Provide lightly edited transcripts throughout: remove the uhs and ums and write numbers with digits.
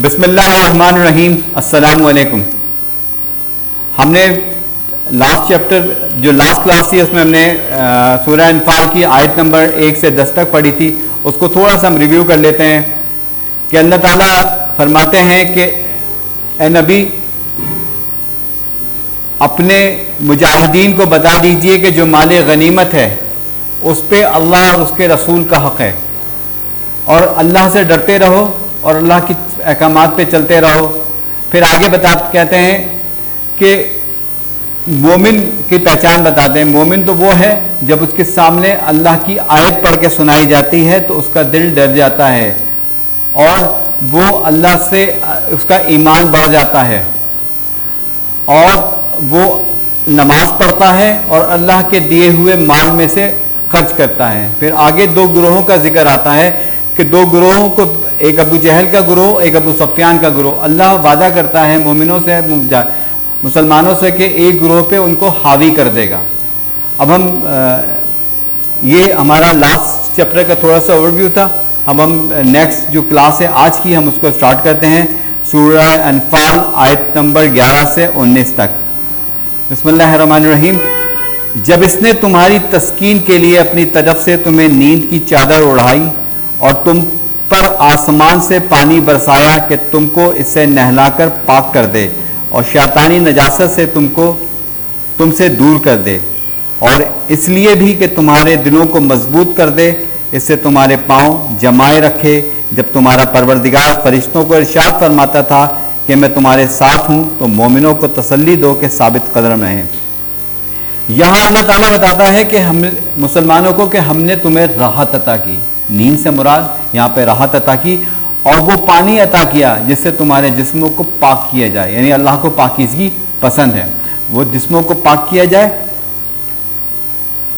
بسم اللہ الرحمن الرحیم. السلام علیکم. ہم نے لاسٹ چیپٹر جو لاسٹ کلاس تھی اس میں ہم نے سورہ انفال کی آیت نمبر 1 سے 10 تک پڑھی تھی. اس کو تھوڑا سا ہم ریویو کر لیتے ہیں کہ اللہ تعالیٰ فرماتے ہیں کہ اے نبی اپنے مجاہدین کو بتا دیجئے کہ جو مال غنیمت ہے اس پہ اللہ اور اس کے رسول کا حق ہے، اور اللہ سے ڈرتے رہو اور اللہ کی احکامات پہ چلتے رہو. پھر آگے کہتے ہیں کہ مومن کی پہچان بتاتے ہیں. مومن تو وہ ہے جب اس کے سامنے اللہ کی آیت پڑھ کے سنائی جاتی ہے تو اس کا دل ڈر جاتا ہے اور وہ اللہ سے اس کا ایمان بڑھ جاتا ہے اور وہ نماز پڑھتا ہے اور اللہ کے دیے ہوئے مال میں سے خرچ کرتا ہے. پھر آگے دو گروہوں کا ذکر آتا ہے کہ دو گروہوں کو، ایک ابو جہل کا گروہ، ایک ابو سفیان کا گروہ. اللہ وعدہ کرتا ہے مومنوں سے، مسلمانوں سے کہ ایک گروہ پہ ان کو حاوی کر دے گا. اب ہم یہ ہمارا لاسٹ چیپٹر کا تھوڑا سا اوور ویو تھا. اب ہم نیکسٹ جو کلاس ہے آج کی ہم اس کو سٹارٹ کرتے ہیں سورہ انفال آیت نمبر 11 سے 19 تک. بسم اللہ الرحمن الرحیم. جب اس نے تمہاری تسکین کے لیے اپنی طرف سے تمہیں نیند کی چادر اڑائی اور تم پر آسمان سے پانی برسایا کہ تم کو اس سے نہلا کر پاک کر دے اور شیطانی نجاست سے تم سے دور کر دے، اور اس لیے بھی کہ تمہارے دلوں کو مضبوط کر دے، اس سے تمہارے پاؤں جمائے رکھے. جب تمہارا پروردگار فرشتوں کو ارشاد فرماتا تھا کہ میں تمہارے ساتھ ہوں تو مومنوں کو تسلی دو کہ ثابت قدم رہیں. یہاں اللہ تعالیٰ بتاتا ہے کہ ہم مسلمانوں کو کہ ہم نے تمہیں راحت عطا کی. نیند سے مراد یہاں پہ راحت عطا کی اور وہ پانی عطا کیا جس سے تمہارے جسموں کو پاک کیا جائے. یعنی اللہ کو پاکیزگی پسند ہے، وہ جسموں کو پاک کیا جائے.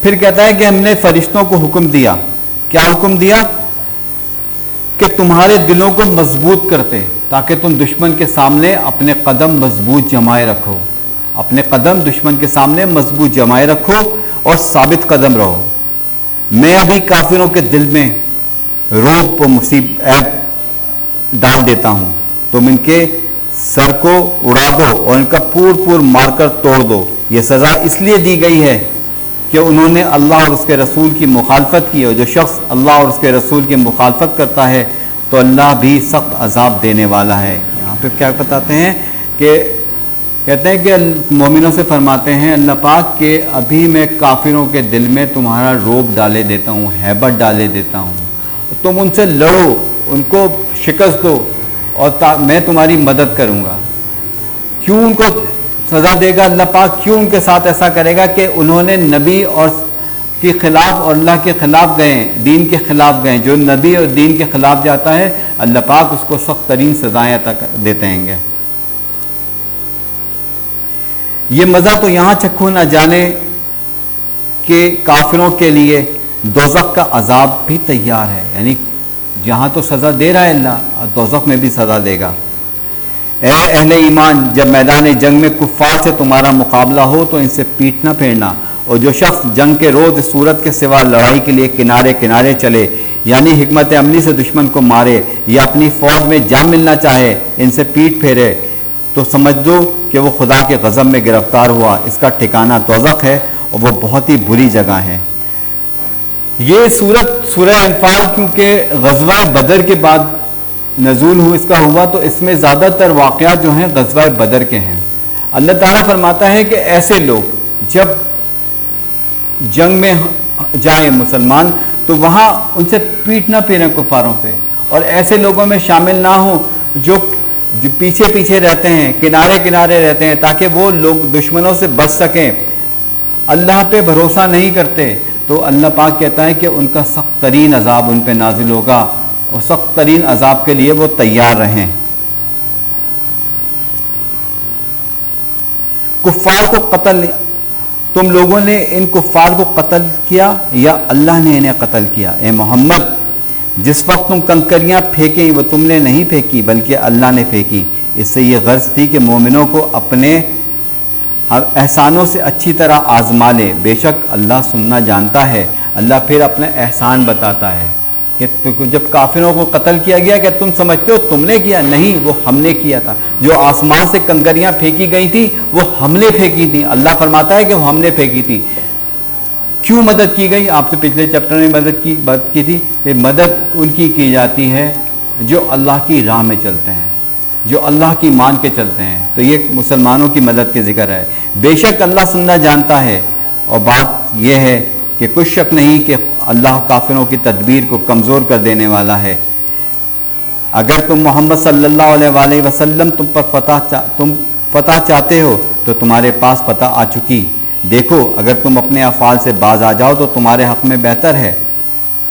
پھر کہتا ہے کہ ہم نے فرشتوں کو حکم دیا. کیا حکم دیا؟ کہ تمہارے دلوں کو مضبوط کرتے تاکہ تم دشمن کے سامنے اپنے قدم مضبوط جمائے رکھو. اپنے قدم دشمن کے سامنے مضبوط جمائے رکھو اور ثابت قدم رہو. میں ابھی کافروں کے دل میں رعب و مصیبت ڈال دیتا ہوں، تم ان کے سر کو اڑا دو اور ان کا پور مار کر توڑ دو. یہ سزا اس لیے دی گئی ہے کہ انہوں نے اللہ اور اس کے رسول کی مخالفت کی، اور جو شخص اللہ اور اس کے رسول کی مخالفت کرتا ہے تو اللہ بھی سخت عذاب دینے والا ہے. یہاں پہ کیا بتاتے ہیں کہ کہتے ہیں کہ مومنوں سے فرماتے ہیں اللہ پاک کہ ابھی میں کافروں کے دل میں تمہارا رعب ڈالے دیتا ہوں، ہیبت ڈالے دیتا ہوں، تم ان سے لڑو، ان کو شکست دو اور میں تمہاری مدد کروں گا. کیوں ان کو سزا دے گا اللہ پاک؟ کیوں ان کے ساتھ ایسا کرے گا کہ انہوں نے نبی اور کے خلاف اور اللہ کے خلاف گئے، دین کے خلاف گئے. جو نبی اور دین کے خلاف جاتا ہے اللہ پاک اس کو سخت ترین سزائیں عطا دیتے ہیں گے. یہ مزہ تو یہاں چکھو نہ جانے کہ کافروں کے لیے دوزخ کا عذاب بھی تیار ہے. یعنی جہاں تو سزا دے رہا ہے اللہ، دوزخ میں بھی سزا دے گا. اے اہل ایمان، جب میدان جنگ میں کفار سے تمہارا مقابلہ ہو تو ان سے پیٹ نہ پھیرنا، اور جو شخص جنگ کے روز اس صورت کے سوا لڑائی کے لیے کنارے چلے، یعنی حکمت عملی سے دشمن کو مارے یا اپنی فوج میں جا ملنا چاہے، ان سے پیٹ پھیرے، تو سمجھ دو کہ وہ خدا کے غضب میں گرفتار ہوا. اس کا ٹھکانہ دوزخ ہے اور وہ بہت ہی بری جگہ ہے. یہ سورہ انفال کیونکہ غزوہ بدر کے بعد نزول اس کا ہوا تو اس میں زیادہ تر واقعات جو ہیں غزوہ بدر کے ہیں. اللہ تعالیٰ فرماتا ہے کہ ایسے لوگ جب جنگ میں جائیں مسلمان تو وہاں ان سے پیٹ نہ پھیریں کفاروں سے، اور ایسے لوگوں میں شامل نہ ہوں جو پیچھے رہتے ہیں، کنارے رہتے ہیں تاکہ وہ لوگ دشمنوں سے بچ سکیں. اللہ پہ بھروسہ نہیں کرتے تو اللہ پاک کہتا ہے کہ ان کا سخت ترین عذاب ان پہ نازل ہوگا، اور سخت ترین عذاب کے لیے وہ تیار رہیں. کفار کو قتل، تم لوگوں نے ان کفار کو قتل کیا یا اللہ نے انہیں قتل کیا؟ اے محمد، جس وقت تم کنکریاں پھینکیں وہ تم نے نہیں پھینکی بلکہ اللہ نے پھینکی. اس سے یہ غرض تھی کہ مومنوں کو اپنے احسانوں سے اچھی طرح آزما لے. بے شک اللہ سننا جانتا ہے. اللہ پھر اپنا احسان بتاتا ہے. کہ جب کافروں کو قتل کیا گیا کہ تم سمجھتے ہو تم نے کیا؟ نہیں، وہ ہم نے کیا تھا. جو آسمان سے کنکریاں پھینکی گئی تھی وہ ہم نے پھینکی تھی. اللہ فرماتا ہے کہ وہ ہم نے پھینکی تھی. کیوں مدد کی گئی؟ آپ سے پچھلے چیپٹر میں بات کی تھی کہ مدد ان کی جاتی ہے جو اللہ کی راہ میں چلتے ہیں، جو اللہ کی مان کے چلتے ہیں. تو یہ مسلمانوں کی مدد کے ذکر ہے. بے شک اللہ سننا جانتا ہے. اور بات یہ ہے کہ کچھ شک نہیں کہ اللہ کافروں کی تدبیر کو کمزور کر دینے والا ہے. اگر تم محمد صلی اللہ علیہ وآلہ وسلم تم فتح چاہتے ہو تو تمہارے پاس فتح آ چکی. دیکھو اگر تم اپنے افعال سے باز آ جاؤ تو تمہارے حق میں بہتر ہے،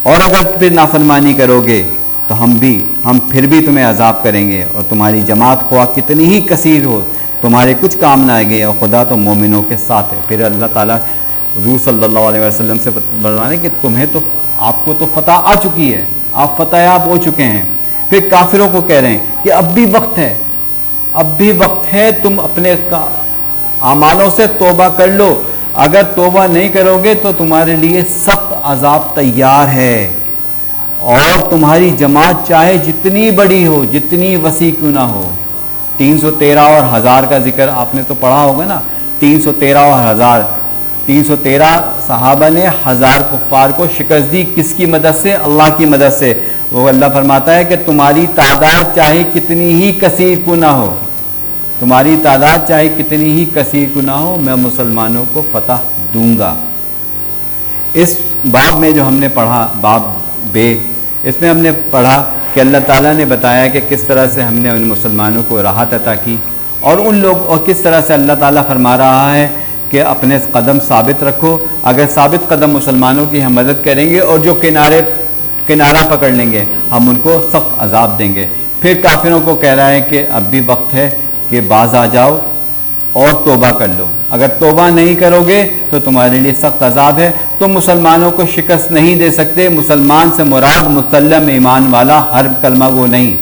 اور اگر پھر نافرمانی کرو گے تو ہم پھر بھی تمہیں عذاب کریں گے. اور تمہاری جماعت خواہ کتنی ہی کثیر ہو تمہارے کچھ کام نہ آئے گے، اور خدا تو مومنوں کے ساتھ ہے. پھر اللہ تعالیٰ حضور صلی اللہ علیہ وسلم سے بتانے کہ آپ کو تو فتح آ چکی ہے، آپ فتح یاب ہو چکے ہیں. پھر کافروں کو کہہ رہے ہیں کہ اب بھی وقت ہے، اب بھی وقت ہے، تم اپنے اعمالوں سے توبہ کر لو. اگر توبہ نہیں کرو گے تو تمہارے لیے سخت عذاب تیار ہے. اور تمہاری جماعت چاہے جتنی بڑی ہو، جتنی وسیع کیوں نہ ہو. 313 اور 1000 کا ذکر آپ نے تو پڑھا ہوگا نا. 313 اور 1000. 313 صحابہ نے 1000 کفار کو شکست دی. کس کی مدد سے؟ اللہ کی مدد سے. وہ اللہ فرماتا ہے کہ تمہاری تعداد چاہے کتنی ہی کثیر کیوں نہ ہو، تمہاری تعداد چاہے کتنی ہی کثیر کیوں نہ ہو، میں مسلمانوں کو فتح دوں گا. اس باب میں جو ہم نے پڑھا، باب بے، اس میں ہم نے پڑھا کہ اللہ تعالیٰ نے بتایا کہ کس طرح سے ہم نے ان مسلمانوں کو راحت عطا کی، اور اور کس طرح سے اللہ تعالیٰ فرما رہا ہے کہ اپنے قدم ثابت رکھو. اگر ثابت قدم مسلمانوں کی ہم مدد کریں گے، اور جو کنارہ پکڑ لیں گے ہم ان کو سخت عذاب دیں گے. پھر کافروں کو کہہ رہا ہے کہ اب بھی وقت ہے کہ باز آ جاؤ اور توبہ کر لو. اگر توبہ نہیں کرو گے تو تمہارے لیے سخت عذاب ہے. تم مسلمانوں کو شکست نہیں دے سکتے. مسلمان سے مراد مسلم ایمان والا، ہر کلمہ وہ نہیں،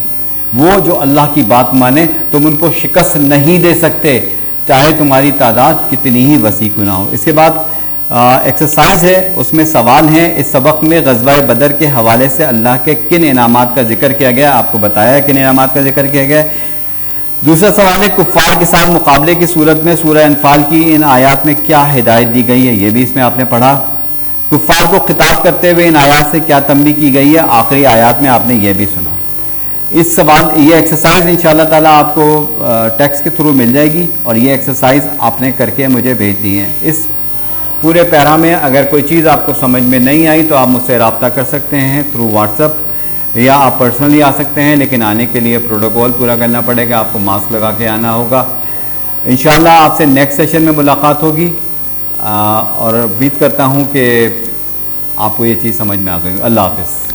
وہ جو اللہ کی بات مانے. تم ان کو شکست نہیں دے سکتے چاہے تمہاری تعداد کتنی ہی وسیع کیوں نہ ہو. اس کے بعد ایکسرسائز ہے، اس میں سوال ہیں. اس سبق میں غزوہ بدر کے حوالے سے اللہ کے کن انعامات کا ذکر کیا گیا، آپ کو بتایا ہے کن انعامات کا ذکر کیا گیا. دوسرا سوال ہے کفار کے ساتھ مقابلے کی صورت میں سورہ انفال کی ان آیات میں کیا ہدایت دی گئی ہے، یہ بھی اس میں آپ نے پڑھا. کفار کو خطاب کرتے ہوئے ان آیات سے کیا تنبیہ کی گئی ہے، آخری آیات میں آپ نے یہ بھی سنا. اس سوال یہ ایکسرسائز انشاءاللہ تعالیٰ آپ کو ٹیکسٹ کے تھرو مل جائے گی، اور یہ ایکسرسائز آپ نے کر کے مجھے بھیج دی ہیں. اس پورے پیرا میں اگر کوئی چیز آپ کو سمجھ میں نہیں آئی تو آپ مجھ سے رابطہ کر سکتے ہیں تھرو واٹس ایپ، یا آپ پرسنلی آ سکتے ہیں. لیکن آنے کے لیے پروٹوکول پورا کرنا پڑے گا، آپ کو ماسک لگا کے آنا ہوگا. انشاءاللہ آپ سے نیکسٹ سیشن میں ملاقات ہوگی، اور امید کرتا ہوں کہ آپ کو یہ چیز سمجھ میں آ گئی. اللہ حافظ.